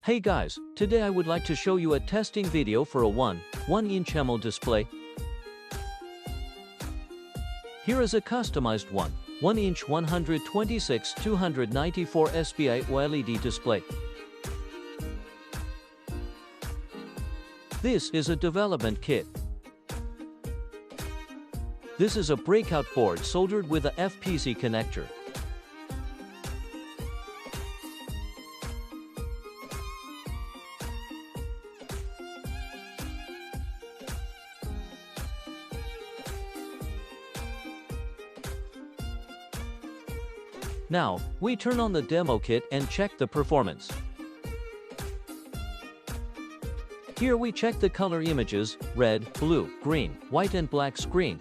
Hey guys, today I would like to show you a testing video for a 1-inch AMOLED display. Here is a customized 1-inch 126/294 SPI OLED display. This is a development kit. This is a breakout board soldered with a FPC connector. Now, we turn on the demo kit and check the performance. Here we check the color images: red, blue, green, white and black screen,